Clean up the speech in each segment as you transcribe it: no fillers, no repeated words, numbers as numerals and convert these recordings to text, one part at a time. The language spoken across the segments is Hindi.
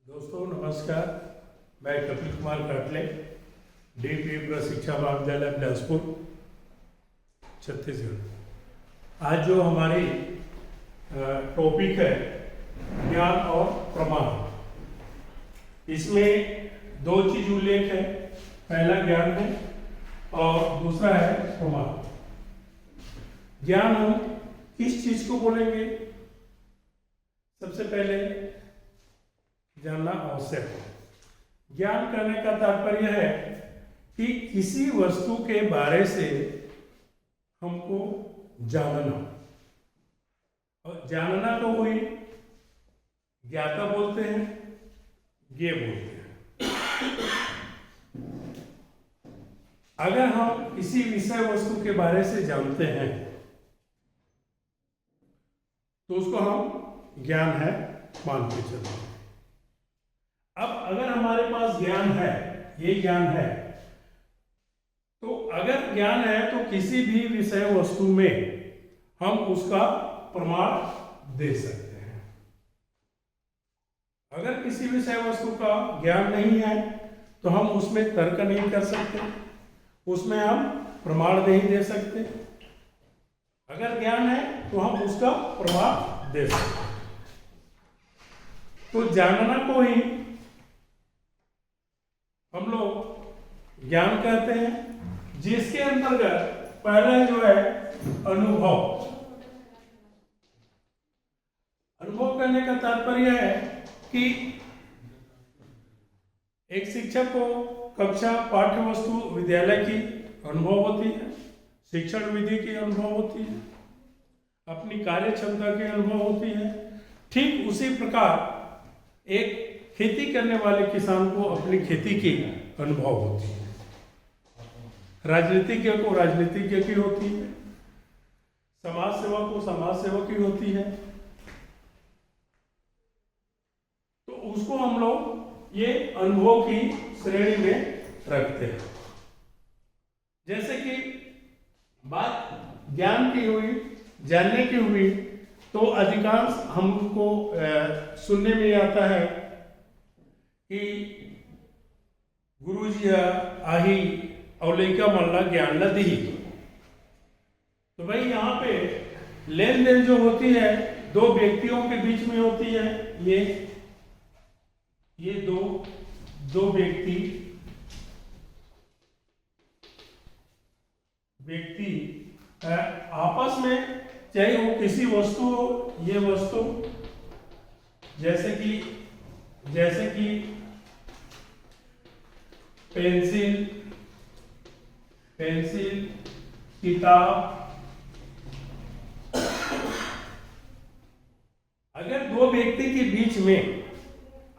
दोस्तों नमस्कार, मैं कपिल कुमार काटले, डीपी प्रशिक्षा महाविद्यालय बिलासपुर छत्तीसगढ़। आज जो हमारी टॉपिक है ज्ञान और प्रमाण, इसमें दो चीज उल्लेख है। पहला ज्ञान है और दूसरा है प्रमाण। ज्ञान हम किस चीज को बोलेंगे? सबसे पहले जानना आवश्यक है। ज्ञान करने का तात्पर्य है कि किसी वस्तु के बारे से हमको जानना, और जानना को वही ज्ञाता बोलते हैं, ज्ञेय बोलते हैं। अगर हम किसी विषय वस्तु के बारे से जानते हैं तो उसको हम ज्ञान है मान के चलते हैं। अब अगर हमारे पास ज्ञान है, ये ज्ञान है, तो अगर ज्ञान है तो किसी भी विषय वस्तु में हम उसका प्रमाण दे सकते हैं। अगर किसी विषय वस्तु का ज्ञान नहीं है तो हम उसमें तर्क नहीं कर सकते, उसमें हम प्रमाण नहीं दे सकते। अगर ज्ञान है तो हम उसका प्रमाण दे सकते हैं। तो जानना को ही हम लोग ज्ञान कहते हैं, जिसके अंतर्गत पहला जो है अनुभव। अनुभव करने का तात्पर्य है कि एक शिक्षक को कक्षा पाठ्य वस्तु विद्यालय की अनुभव होती है, शिक्षण विधि की अनुभव होती है, अपनी कार्य क्षमता की अनुभव होती है। ठीक उसी प्रकार एक खेती करने वाले किसान को अपनी खेती की अनुभव होती है, राजनीतिज्ञ को राजनीतिज्ञ की होती है, समाज सेवक को समाज सेवक की होती है। तो उसको हम लोग ये अनुभव की श्रेणी में रखते हैं। जैसे कि बात ज्ञान की हुई, जानने की हुई, तो अधिकांश हमको सुनने में आता है कि गुरुजी आही और लइका मल्ला ज्ञान ला दी। तो भाई यहाँ पे लेन देन जो होती है दो व्यक्तियों के बीच में होती है। ये दो व्यक्ति आपस में, चाहे वो किसी वस्तु हो, ये वस्तु जैसे कि पेंसिल, किताब। अगर दो व्यक्ति के बीच में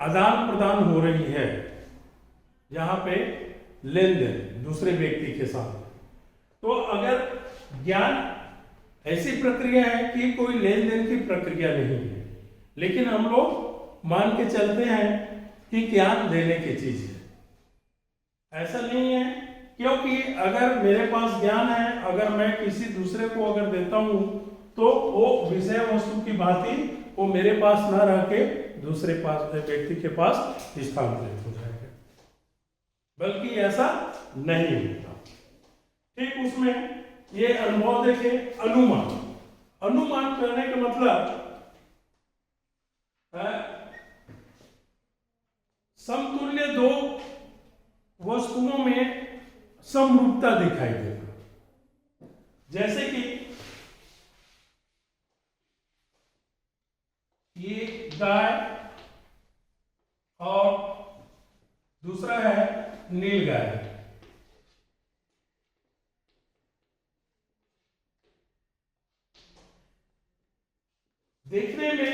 आदान प्रदान हो रही है, यहां पे लेन देन दूसरे व्यक्ति के साथ, तो अगर ज्ञान ऐसी प्रक्रिया है कि कोई लेन देन की प्रक्रिया नहीं है, लेकिन हम लोग मान के चलते हैं कि ज्ञान देने की चीज है। ऐसा नहीं है, क्योंकि अगर मेरे पास ज्ञान है, अगर मैं किसी दूसरे को अगर देता हूं तो वो विषय वस्तु की भांति वो मेरे पास ना रह के दूसरे व्यक्ति के पास स्थानांतरित हो जाएगा, बल्कि ऐसा नहीं होता। ठीक उसमें ये अनुभव देखे। अनुमान करने का मतलब समतुल्य दो वस्तुओं में समरूपता दिखाई देना। जैसे कि ये गाय और दूसरा है नीलगाय। देखने में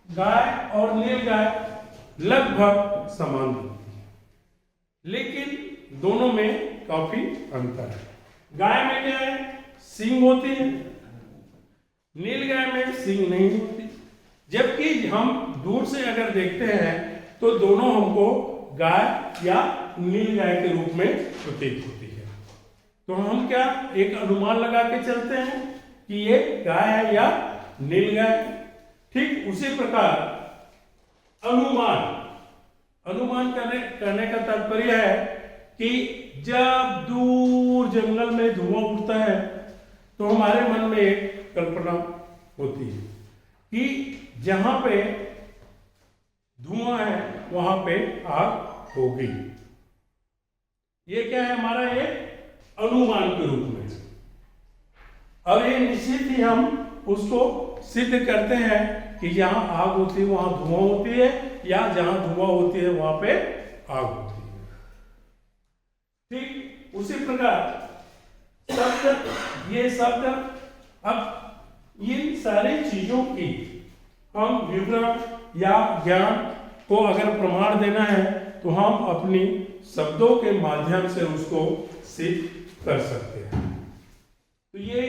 गाय और नीलगाय लगभग समान होती है, लेकिन दोनों में काफी अंतर है। गाय में क्या है? सींग होती है, नीलगाय में सींग नहीं होती। जबकि हम दूर से अगर देखते हैं तो दोनों हमको गाय या नीलगाय के रूप में प्रतीत होती है। तो हम क्या एक अनुमान लगा के चलते हैं कि ये गाय है या नीलगाय। ठीक उसी प्रकार अनुमान अनुमान करने का तात्पर्य है कि जब दूर जंगल में धुआं उठता है तो हमारे मन में एक कल्पना होती है कि जहां पे धुआं है वहां पे आग होगी। ये क्या है, हमारा एक अनुमान के रूप में। अब ये निश्चित ही हम उसको सिद्ध करते हैं कि जहां आग होती है वहां धुआं होती है, या जहां धुआं होती है वहां पे आग होती है। ठीक उसी प्रकार शब्द, ये शब्द, अब इन सारी चीजों की हम विवरण या ज्ञान को अगर प्रमाण देना है तो हम अपनी शब्दों के माध्यम से उसको सिद्ध कर सकते हैं। तो ये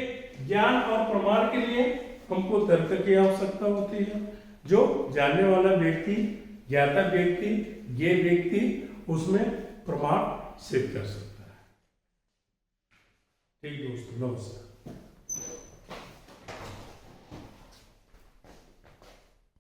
ज्ञान और प्रमाण के लिए हमको तर्क की आवश्यकता होती है, जो जानने वाला व्यक्ति, ज्ञाता व्यक्ति, ये व्यक्ति उसमें प्रमाण सिद्ध कर सकता है। ठीक दोस्तों, नमस्कार।